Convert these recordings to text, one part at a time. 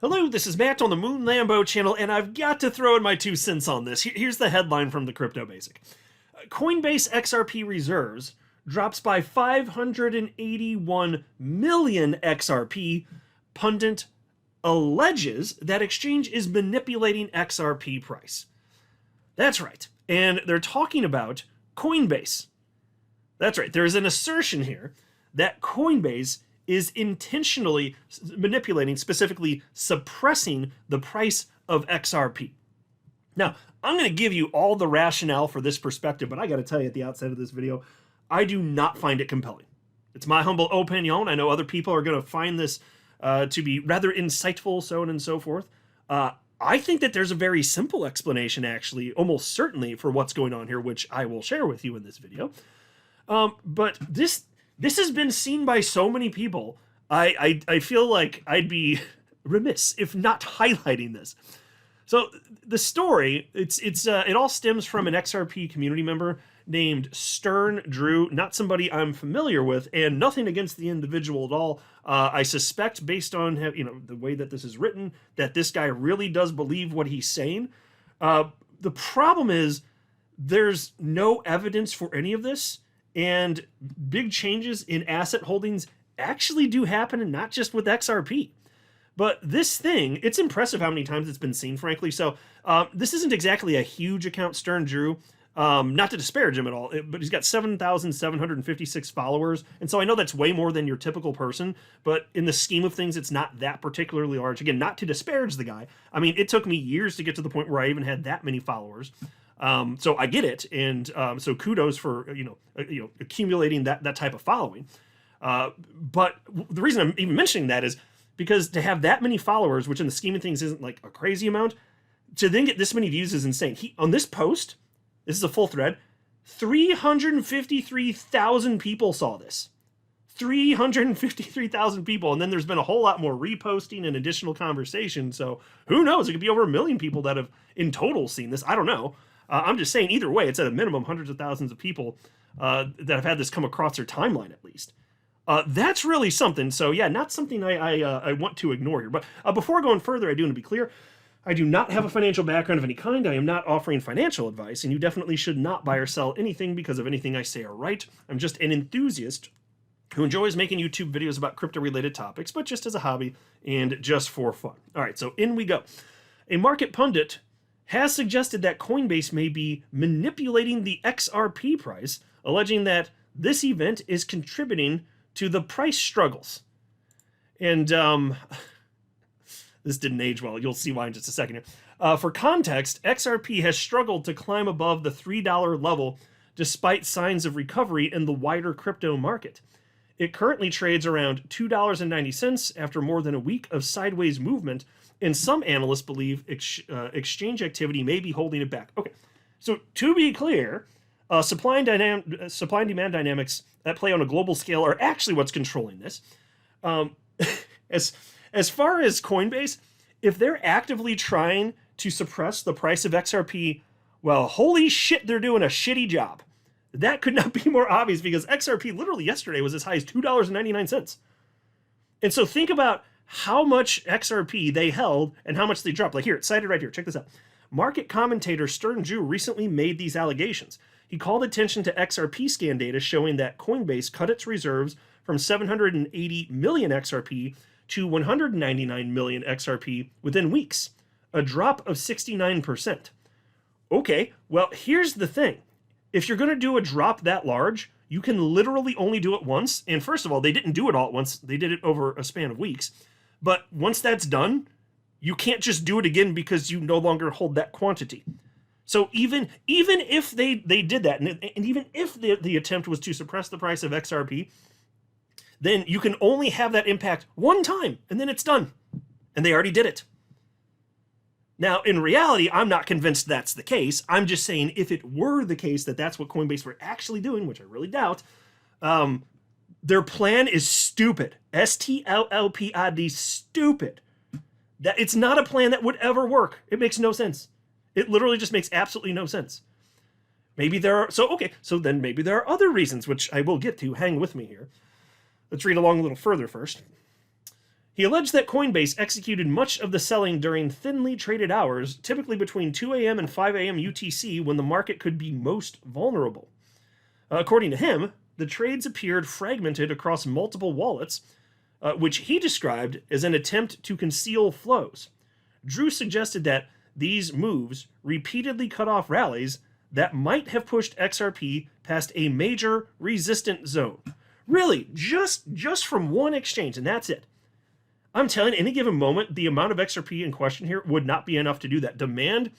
Hello, this is Matt on the Moon Lambo channel, and I've got to throw in my 2 cents on this. Here's the headline from the Crypto Basic. Coinbase XRP reserves drops by 581 million XRP. Pundit alleges that exchange is manipulating XRP price. That's right. And they're talking about Coinbase. That's right. There's an assertion here that Coinbase is intentionally manipulating, specifically suppressing the price of XRP. Now, I'm going to give you all the rationale for this perspective, but I got to tell you at the outset of this video, I do not find it compelling. It's my humble opinion. I know other people are going to find this to be rather insightful, so on and so forth. I think that there's a very simple explanation, actually, almost certainly, for what's going on here, which I will share with you in this video. But this has been seen by so many people. I feel like I'd be remiss if not highlighting this. So the story, it all stems from an XRP community member named Stern Drew, not somebody I'm familiar with, and nothing against the individual at all. I suspect, based on the way that this is written, that this guy really does believe what he's saying. The problem is there's no evidence for any of this, and big changes in asset holdings actually do happen, and not just with XRP. But this thing, it's impressive how many times it's been seen, frankly. So this isn't exactly a huge account, Stern Drew. Not to disparage him at all, but he's got 7,756 followers. And so I know that's way more than your typical person, but in the scheme of things, it's not that particularly large. Again, not to disparage the guy. I mean, it took me years to get to the point where I even had that many followers. So I get it. And so kudos for, accumulating that type of following. But the reason I'm even mentioning that is because to have that many followers, which in the scheme of things isn't like a crazy amount, to then get this many views is insane. On this post, this is a full thread, 353,000 people saw this. 353,000 people. And then there's been a whole lot more reposting and additional conversation. So who knows? It could be over 1 million people that have in total seen this. I don't know. I'm just saying either way, it's at a minimum hundreds of thousands of people that have had this come across their timeline at least. That's really something. So yeah, not something I want to ignore here. But before going further, I do want to be clear. I do not have a financial background of any kind. I am not offering financial advice, and you definitely should not buy or sell anything because of anything I say or write. I'm just an enthusiast who enjoys making YouTube videos about crypto-related topics, but just as a hobby and just for fun. All right, so in we go. A market pundit has suggested that Coinbase may be manipulating the XRP price, alleging that this event is contributing to the price struggles. And this didn't age well. You'll see why in just a second here. For context, XRP has struggled to climb above the $3 level despite signs of recovery in the wider crypto market. It currently trades around $2.90 after more than a week of sideways movement, and some analysts believe exchange activity may be holding it back. Okay, so to be clear, supply and demand dynamics that play on a global scale are actually what's controlling this. As far as Coinbase, if they're actively trying to suppress the price of XRP, well, holy shit, they're doing a shitty job. That could not be more obvious because XRP literally yesterday was as high as $2.99. And so think about how much XRP they held and how much they dropped. Like here, it's cited right here. Check this out. Market commentator Stern Drew recently made these allegations. He called attention to XRP scan data showing that Coinbase cut its reserves from 780 million XRP to 199 million XRP within weeks, a drop of 69%. Okay, well, here's the thing. If you're going to do a drop that large, you can literally only do it once. And first of all, they didn't do it all at once. They did it over a span of weeks. But once that's done, you can't just do it again because you no longer hold that quantity. So even if they did that, and even if the attempt was to suppress the price of XRP, then you can only have that impact one time, and then it's done. And they already did it. Now, in reality, I'm not convinced that's the case. I'm just saying if it were the case that that's what Coinbase were actually doing, which I really doubt, their plan is stupid. STLLPID, stupid. That it's not a plan that would ever work. It makes no sense. It literally just makes absolutely no sense. Maybe there are, so then maybe there are other reasons, which I will get to. Hang with me here. Let's read along a little further first. He alleged that Coinbase executed much of the selling during thinly traded hours, typically between 2 a.m. and 5 a.m. UTC, when the market could be most vulnerable. According to him, the trades appeared fragmented across multiple wallets, which he described as an attempt to conceal flows. Drew suggested that these moves repeatedly cut off rallies that might have pushed XRP past a major resistant zone. Really, just from one exchange, and that's it. I'm telling you, any given moment, the amount of XRP in question here would not be enough to do that. Demand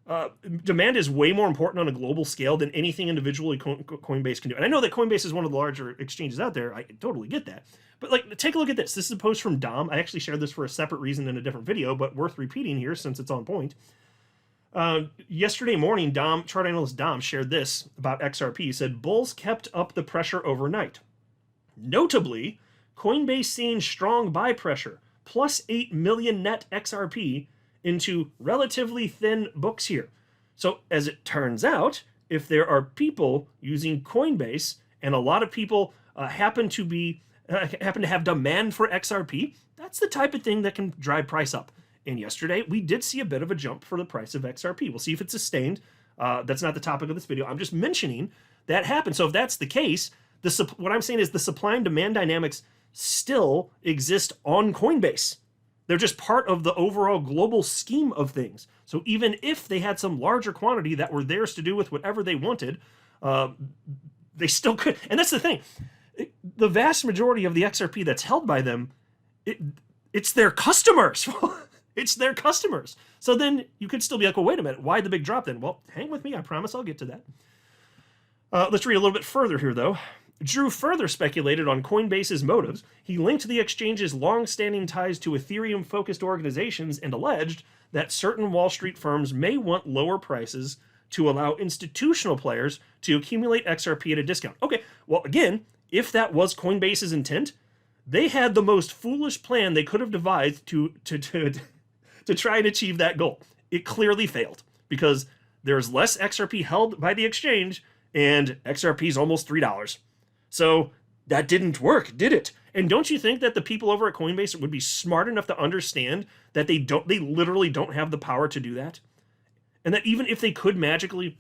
is way more important on a global scale than anything individually Coinbase can do. And I know that Coinbase is one of the larger exchanges out there. I totally get that. But like, take a look at this. This is a post from Dom. I actually shared this for a separate reason in a different video, but worth repeating here since it's on point. Yesterday morning, chart analyst Dom shared this about XRP. He said, bulls kept up the pressure overnight. Notably, Coinbase seeing strong buy pressure, plus 8 million net XRP into relatively thin books here. So as it turns out, if there are people using Coinbase and a lot of people happen to have demand for XRP, that's the type of thing that can drive price up. And yesterday, we did see a bit of a jump for the price of XRP. We'll see if it's sustained. That's not the topic of this video. I'm just mentioning that happened. So if that's the case, what I'm saying is the supply and demand dynamics still exist on Coinbase. They're just part of the overall global scheme of things. So even if they had some larger quantity that were theirs to do with whatever they wanted, they still could. And that's the thing. The vast majority of the XRP that's held by them, it's their customers. It's their customers. So then you could still be like, well, wait a minute. Why the big drop then? Well, hang with me. I promise I'll get to that. Let's read a little bit further here, though. Drew further speculated on Coinbase's motives. He linked the exchange's long-standing ties to Ethereum-focused organizations and alleged that certain Wall Street firms may want lower prices to allow institutional players to accumulate XRP at a discount. Okay, well, again, if that was Coinbase's intent, they had the most foolish plan they could have devised to try and achieve that goal. It clearly failed because there's less XRP held by the exchange, and XRP is almost $3. So that didn't work, did it? And don't you think that the people over at Coinbase would be smart enough to understand that they literally don't have the power to do that? And that even if they could magically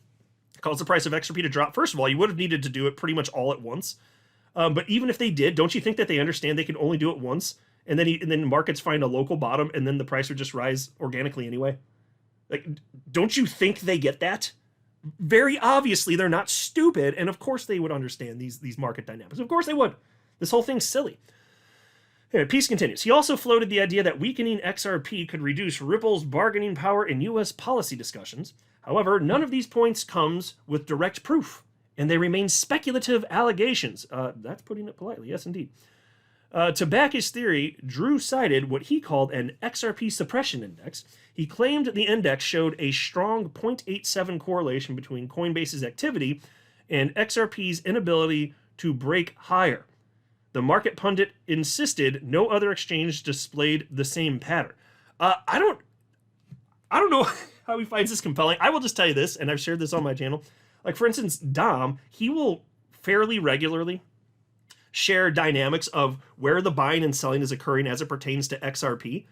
cause the price of XRP to drop, first of all, you would have needed to do it pretty much all at once. But even if they did, don't you think that they understand they can only do it once? And then markets find a local bottom, and then the price would just rise organically anyway? Like, don't you think they get that? Very obviously, they're not stupid, and of course they would understand these market dynamics. Of course they would. This whole thing's silly. Anyway, Peace continues. He also floated the idea that weakening XRP could reduce Ripple's bargaining power in U.S. policy discussions. However, none of these points comes with direct proof, and they remain speculative allegations. That's putting it politely. Yes, indeed. To back his theory, Drew cited what he called an XRP suppression index. He claimed the index showed a strong 0.87 correlation between Coinbase's activity and XRP's inability to break higher. The market pundit insisted no other exchange displayed the same pattern. I don't know how he finds this compelling. I will just tell you this, and I've shared this on my channel. Like, for instance, Dom, he will fairly regularly share dynamics of where the buying and selling is occurring as it pertains to XRP.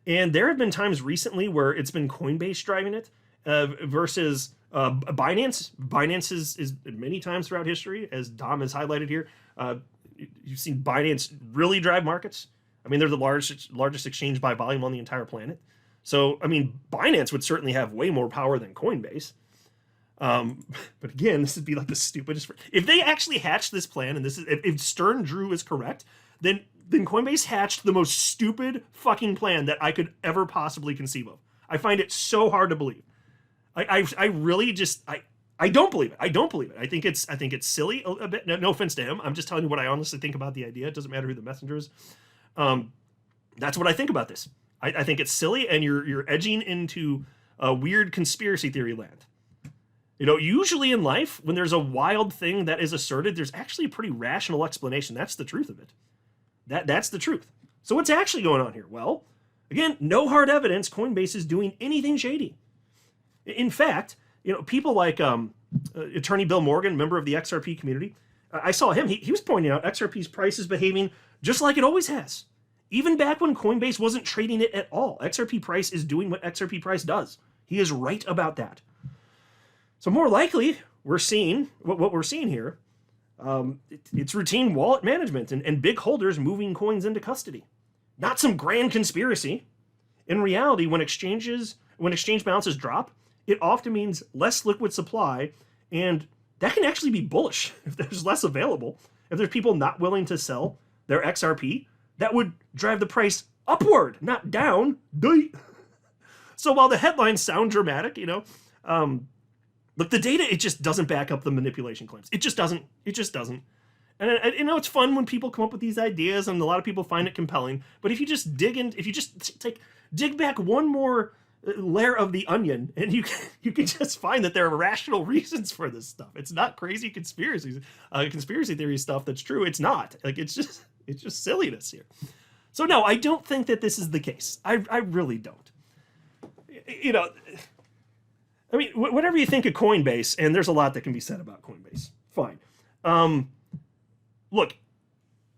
And there have been times recently where it's been Coinbase driving it versus Binance. Binance is many times throughout history, as Dom has highlighted here. You've seen Binance really drive markets. I mean, they're the largest exchange by volume on the entire planet. So, I mean, Binance would certainly have way more power than Coinbase. But again, this would be like the stupidest. If they actually hatched this plan, and if Stern Drew is correct, then Coinbase hatched the most stupid fucking plan that I could ever possibly conceive of. I find it so hard to believe. I really just I don't believe it. I don't believe it. I think it's silly a bit. No offense to him. I'm just telling you what I honestly think about the idea. It doesn't matter who the messenger is. That's what I think about this. I think it's silly, and you're edging into a weird conspiracy theory land. You know, usually in life, when there's a wild thing that is asserted, there's actually a pretty rational explanation. That's the truth of it. That's the truth. So what's actually going on here? Well, again, no hard evidence Coinbase is doing anything shady. In fact, you know, people like attorney Bill Morgan, member of the XRP community, I saw him. He was pointing out XRP's price is behaving just like it always has. Even back when Coinbase wasn't trading it at all, XRP price is doing what XRP price does. He is right about that. So more likely, we're seeing what we're seeing here. It's routine wallet management and big holders moving coins into custody. Not some grand conspiracy. In reality, when exchange balances drop, it often means less liquid supply, and that can actually be bullish if there's less available. If there's people not willing to sell their XRP, that would drive the price upward, not down. So while the headlines sound dramatic, look, the data, it just doesn't back up the manipulation claims. It just doesn't. And it's fun when people come up with these ideas, and a lot of people find it compelling. But if you just dig back one more layer of the onion, and you can just find that there are rational reasons for this stuff. It's not crazy conspiracy theory stuff that's true. It's not. Like, it's just silliness here. So no, I don't think that this is the case. I really don't. I mean, whatever you think of Coinbase, and there's a lot that can be said about Coinbase. Fine. Look,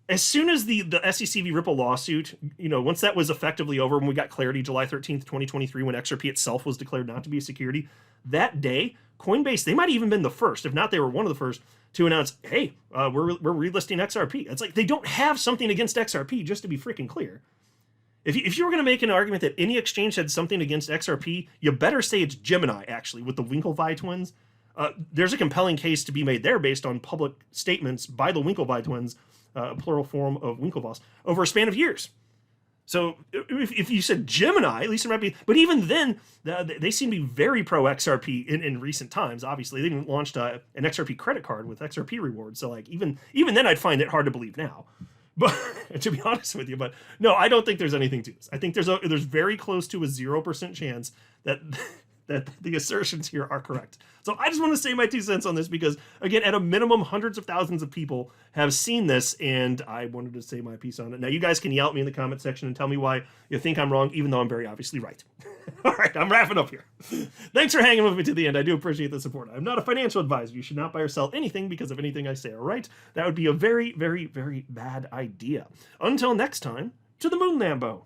as soon as the SEC v. Ripple lawsuit, once that was effectively over, when we got clarity July 13th, 2023, when XRP itself was declared not to be a security, that day, Coinbase, they might have even been the first, if not they were one of the first, to announce, hey, we're relisting XRP. It's like they don't have something against XRP, just to be freaking clear. If you were going to make an argument that any exchange had something against XRP, you better say it's Gemini, actually, with the Winklevi twins. There's a compelling case to be made there based on public statements by the Winklevi twins, a plural form of Winklevoss, over a span of years. So if you said Gemini, at least it might be, but even then, they seem to be very pro XRP in recent times. Obviously, they even launched an XRP credit card with XRP rewards. So like even then, I'd find it hard to believe now. But to be honest with you, but no, I don't think there's anything to this. I think there's very close to a 0% chance that the assertions here are correct. So I just want to say my 2 cents on this because, again, at a minimum, hundreds of thousands of people have seen this, and I wanted to say my piece on it. Now, you guys can yell at me in the comment section and tell me why you think I'm wrong, even though I'm very obviously right. All right, I'm wrapping up here. Thanks for hanging with me to the end. I do appreciate the support. I'm not a financial advisor. You should not buy or sell anything because of anything I say or write. That would be a very, very, very bad idea. Until next time, to the moon, Lambo.